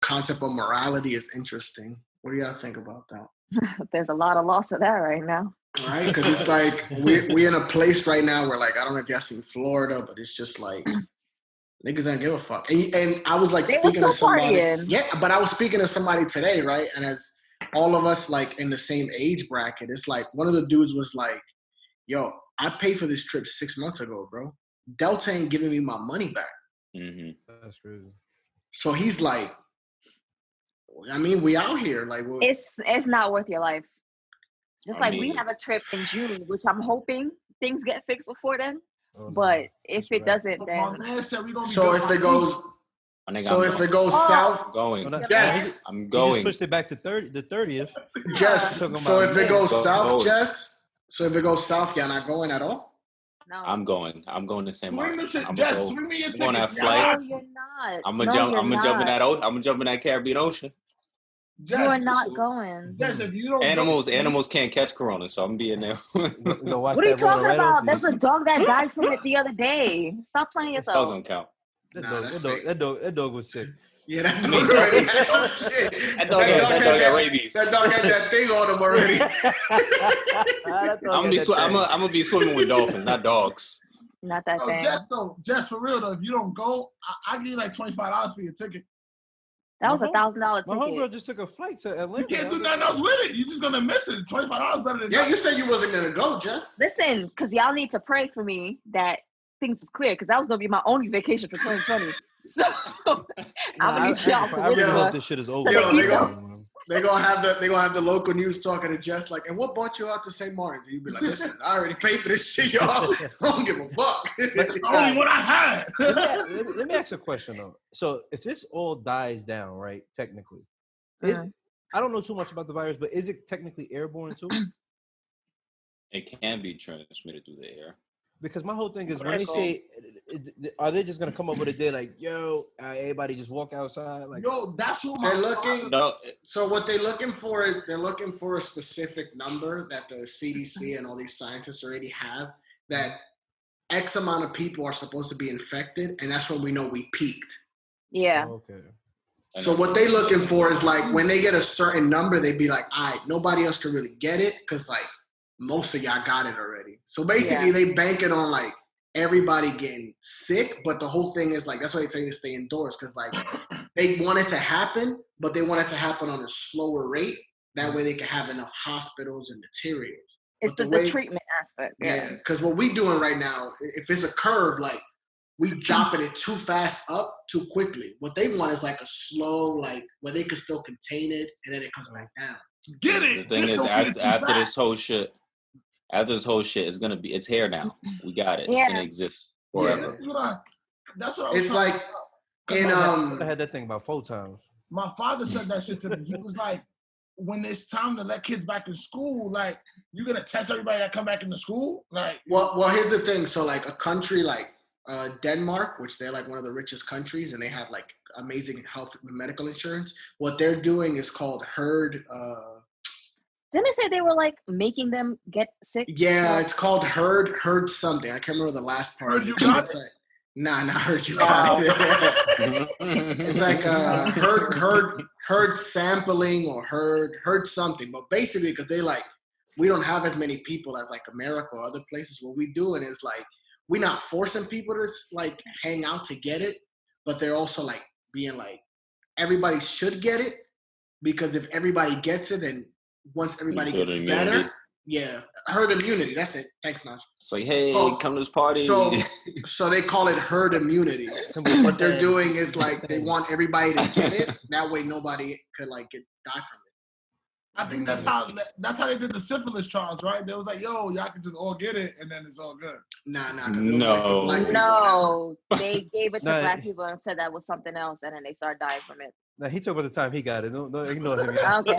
concept of morality is interesting. What do y'all think about that? There's a lot of loss of that right now. All right, because it's like we in a place right now where like I don't know if y'all seen Florida, but it's just like niggas don't give a fuck. And I was like They speaking to was still somebody. partying. Yeah, but I was speaking to somebody today, right? And as all of us like in the same age bracket, it's like one of the dudes was like, "Yo, I paid for this trip 6 months ago, bro. Delta ain't giving me my money back." Mm-hmm. That's crazy. So he's like, I mean, we out here like It's not worth your life. Just I like we mean- have a trip in June, which I'm hoping things get fixed before then. Oh, no. But if That's it right. doesn't, My then man said we gonna be so good if by it goes Easter. I think so I'm if it goes Oh. south, going. Oh, no, Jess, I'm He going. just pushed it back to the 30th. Jess. Talking So about if it goes Go- south, going. Jess. So if it goes south, y'all not going at all? no. I'm going. I'm going to St. Swing Martin. them shit. I'm Jess, gonna go. swing me your I'm on ticket. that flight. No, you're not. I'm No, gonna jump. you're I'm gonna jump in not. that. I'm gonna jump in that Caribbean Ocean. You are Jess, not going. Jess, if you don't Animals can't catch corona, so I'm being there. You gonna watch What are you that roll talking right about? off you. There's a dog that died from it the other day. Stop playing Those yourself. don't count. That Nah, dog, that's that, dog, fake. that dog was sick. Yeah, that I mean, dog already had some shit. That dog had rabies. That dog had that thing on him already. I'm gonna be swimming with dolphins, not dogs. Not that thing. Jess, for real though, if you don't go, I give you like $25 for your ticket. That was My $1,000 My ticket. homegirl just took a flight to Atlanta. You can't do nothing else with it. You're just gonna miss it. $25 better than Yeah, nothing. you said you wasn't gonna go, Jess. Listen, because y'all need to pray for me that things is clear, because that was gonna be my only vacation for 2020. So I'm gonna need y'all to I really Yo. hope this shit is over. Yo, they gonna have the local news talking to Jess like, and what brought you out to St. Martin's? And you'd be like, listen, I already paid for this shit, y'all. I don't give a fuck. Only what I had. Let me ask a question though. So if this all dies down, right? Technically, I don't know too much about the virus, but is it technically airborne too? It can be transmitted through the air. Because my whole thing is when they say, are they just gonna come up with a day like, yo, everybody just walk outside? Like, Yo, that's what They're looking. No, So what they're looking for is they're looking for a specific number that the CDC and all these scientists already have, that X amount of people are supposed to be infected, and that's when we know we peaked. Yeah. okay. So what they looking for is like when they get a certain number, they'd be like, all right, nobody else can really get it because like most of y'all got it already. So basically they bank it on like everybody getting sick, but the whole thing is like, that's why they tell you to stay indoors, because like they want it to happen, but they want it to happen on a slower rate. That way they can have enough hospitals and materials. It's But the treatment aspect. Yeah, because what we doing right now, if it's a curve, like we dropping it too fast up too quickly. What they want is like a slow, like where they can still contain it and then it comes back down. Get the it. thing Just is, don't get it too after fast. this whole shit, it's here now. We got it. Yeah. It's gonna exist forever. That's what I was It's trying like to- in I had that thing about 4 times. My father said that shit to me. He was like, when it's time to let kids back in school, like, you gonna test everybody that come back into school? Like, well, here's the thing. So like a country like Denmark, which they're like one of the richest countries, and they have like amazing health medical insurance. What they're doing is called herd. Didn't they say they were like making them get sick? Yeah, it's called herd something. I can't remember the last part. Heard you got It's like, nah, not heard you got it. It's like herd sampling or herd something. But basically, because they like, we don't have as many people as like America or other places. What we doing is like, we're not forcing people to like hang out to get it, but they're also like being like, everybody should get it, because if everybody gets it, then once everybody gets better, herd immunity. That's it. Thanks, Naj. It's like, hey, come to this party. So they call it herd immunity. What they're doing is like they want everybody to get it. That way, nobody could like die from it. I think that's how they did the syphilis trials, right? They was like, yo, y'all can just all get it, and then it's all good. Nah. No. No, they gave it to black people and said that was something else, and then they started dying from it. Now he talked about the time he got it. No, ignore him. Okay.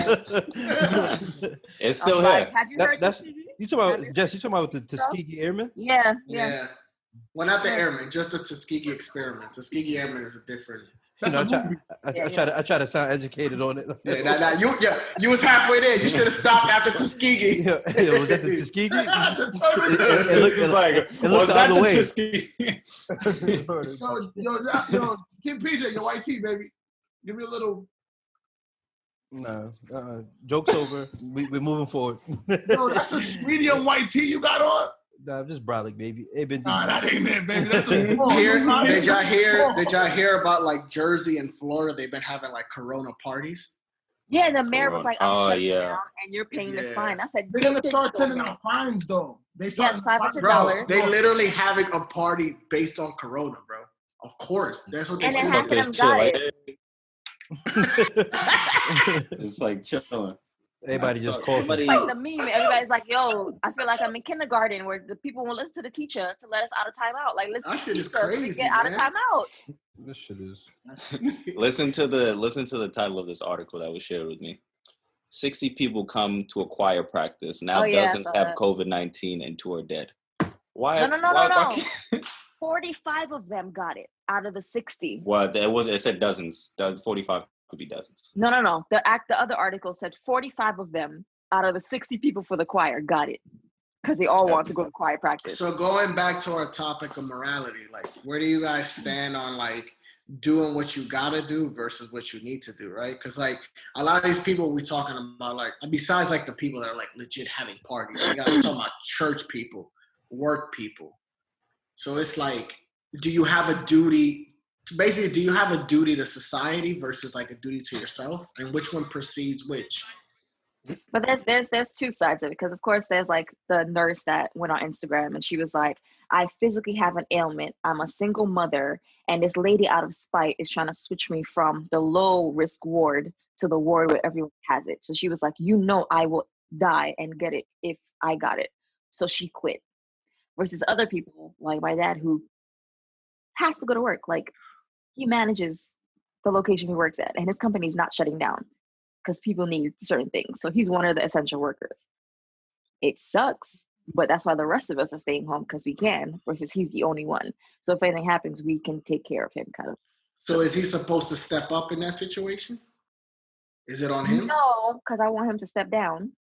It's still here. Have you heard this? You talking about Jess? You talking about the Tuskegee Airmen? Yeah. Well, not the airmen, just the Tuskegee experiment. Tuskegee Airmen is a different. You know, I try to sound educated on it. You was halfway there. You should have stopped after Tuskegee. Was that the Tuskegee? It's like, was that the Tuskegee? Yo, Team PJ, your white tee, baby. Give me a little. Nah, joke's over. We're moving forward. Yo, that's a medium white tee you got on. Nah, I'm just brolic, baby. Hey, been Nah, that ain't it, baby. That's a Did y'all hear about like Jersey and Florida? They've been having like Corona parties. Yeah, and the mayor was like, I'm shutting yeah. down and you're paying this Yeah. fine. I said, They're gonna start sending out fines though. They start Yes, $500. Bro, they literally having a party based on Corona, bro. Of course, that's what they And then said. half of This them chill, got like, it. it's like chilling. Everybody just coughing. Somebody, Like the meme, everybody's like, yo, I feel like I'm in kindergarten where the people won't listen to the teacher to let us out of timeout. Like, listen That to shit the is teacher so we crazy, get out of man. timeout. This shit is. listen to the title of this article that was shared with me. 60 people come to a choir practice. Now Oh, yeah, I dozens saw have that. COVID-19 and 2 are dead. Why? No. Why 45 of them got it out of the 60. well, it said dozens. 45 could be dozens. No. The other article said 45 of them out of the 60 people for the choir got it because they all want to go to choir practice. So going back to our topic of morality, like where do you guys stand on like doing what you gotta do versus what you need to do, right? Because like a lot of these people we talking about, like besides like the people that are like legit having parties, we're talking about church people, work people. So it's like, do you have a duty? Basically, do you have a duty to society versus like a duty to yourself, and which one precedes which? But there's two sides of it, because of course there's like the nurse that went on Instagram and she was like, I physically have an ailment. I'm a single mother, and this lady out of spite is trying to switch me from the low risk ward to the ward where everyone has it. So she was like, I will die and get it if I got it. So she quit. Versus other people like my dad who has to go to work. Like he manages the location he works at, and his company is not shutting down because people need certain things. So he's one of the essential workers. It sucks, but that's why the rest of us are staying home because we can, versus he's the only one. So if anything happens, we can take care of him kind of. So is he supposed to step up in that situation? Is it on him? No, because I want him to step down,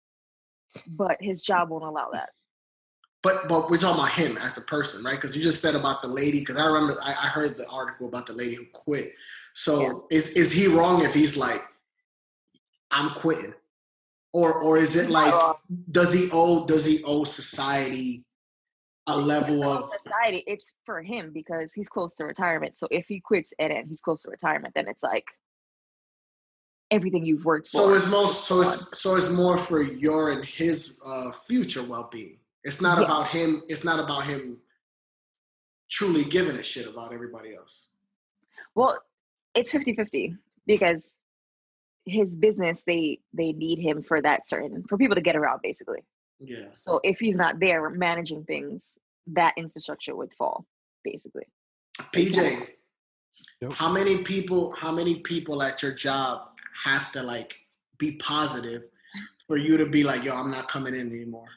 but his job won't allow that. But we're talking about him as a person, right? Because you just said about the lady, because I remember I heard the article about the lady who quit. So is he wrong if he's like, I'm quitting? Or is it like, does he owe society a level of society? It's for him because he's close to retirement. So if he quits and he's close to retirement, then it's like everything you've worked for. So it's more for your and his future well-being. It's not about him. It's not about him truly giving a shit about everybody else. Well, it's 50-50 because his business, they need him for that for people to get around basically. Yeah. So if he's not there managing things, that infrastructure would fall basically. PJ, Yep. how many people at your job have to like be positive for you to be like, yo, I'm not coming in anymore?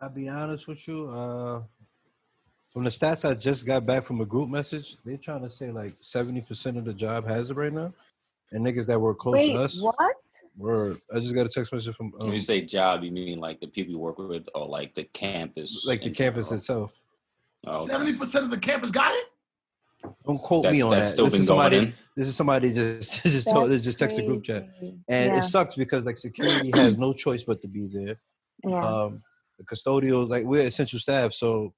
I'll be honest with you. From the stats I just got back from a group message, they're trying to say like 70% of the job has it right now. And niggas that were close to us. What? I just got a text message from. When you say job, you mean like the people you work with, or like the campus? Like the campus itself. 70% of the campus got it. Don't quote me on that's that. Still been going in. This is somebody just text the group chat, and it sucks because like security has no choice but to be there. Yeah. The custodial, like we're essential staff, so.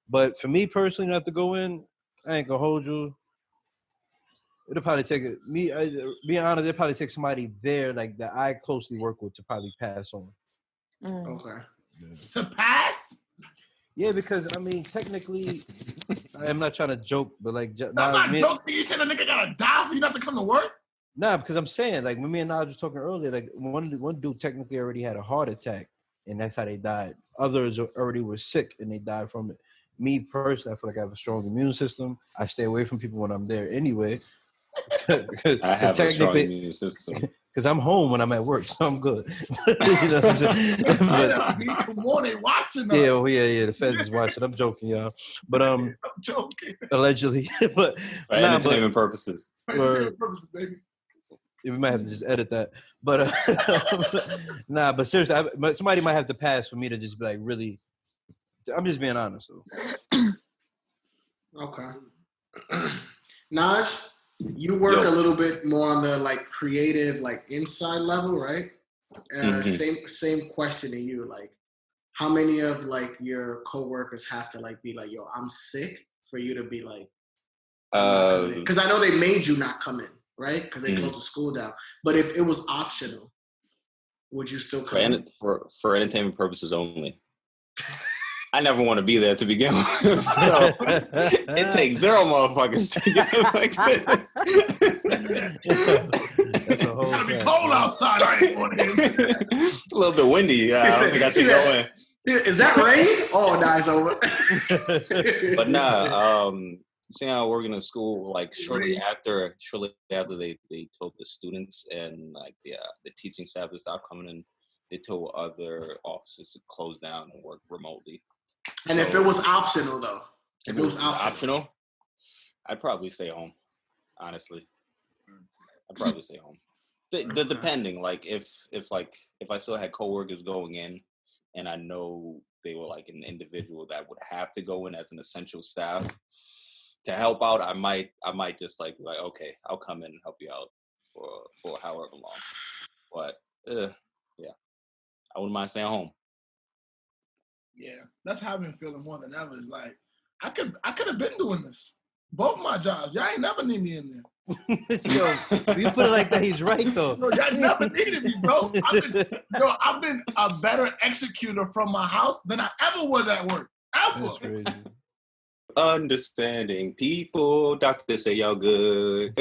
But for me personally, not to go in, I ain't gonna hold you. It'll probably take being honest, it'll probably take somebody there like that I closely work with to probably pass on. Okay. To pass? Yeah, because I mean, technically, I'm not trying to joke, but like, I'm not joking. You said a nigga gotta die for you not to come to work? Nah, because I'm saying, like, when me and I was just talking earlier, like, one dude technically already had a heart attack, and that's how they died. Others already were sick, and they died from it. Me personally, I feel like I have a strong immune system. I stay away from people when I'm there anyway. I have a strong immune system. Because I'm home when I'm at work, so I'm good. You know what I'm saying? Come on, they watching us. Yeah, the feds is watching. I'm joking, y'all. But I'm joking. Allegedly. but For entertainment purposes. Entertainment purposes, baby. We might have to just edit that. But but seriously, but somebody might have to pass for me to just be like, really, I'm just being honest. So. Okay. Naj? You work Yo. a little bit more on the like creative, like inside level, right? Mhm. Same question to you. Like, how many of like your coworkers have to like be like, "Yo, I'm sick," for you to be like, because I know they made you not come in, right? Because they closed the school down. But if it was optional, would you still come in? For entertainment purposes only. I never want to be there to begin with, so it takes 0 motherfuckers to get like this. That's a whole Gotta be fact, cold man. outside. I ain't want to. A little bit windy. I don't think I should go in. Is that rain? Oh, nah, it's over. But nah, seeing how I work in a school, like shortly after they told the students and like the teaching staff to stop coming in, they told other offices to close down and work remotely. And if it was optional, though, if it was optional, I'd probably stay home. Honestly, I'd probably stay home. Depending, like if I still had coworkers going in, and I know they were like an individual that would have to go in as an essential staff to help out, I might just like be like, okay, I'll come in and help you out for however long. But yeah, I wouldn't mind staying home. Yeah, that's how I've been feeling more than ever. It's like I could have been doing this. Both my jobs. Y'all ain't never need me in there. Yo, if you put it like that, he's right though. No, y'all never needed me, bro. I've been a better executor from my house than I ever was at work. Ever. That's crazy. Understanding people, doctors say y'all good.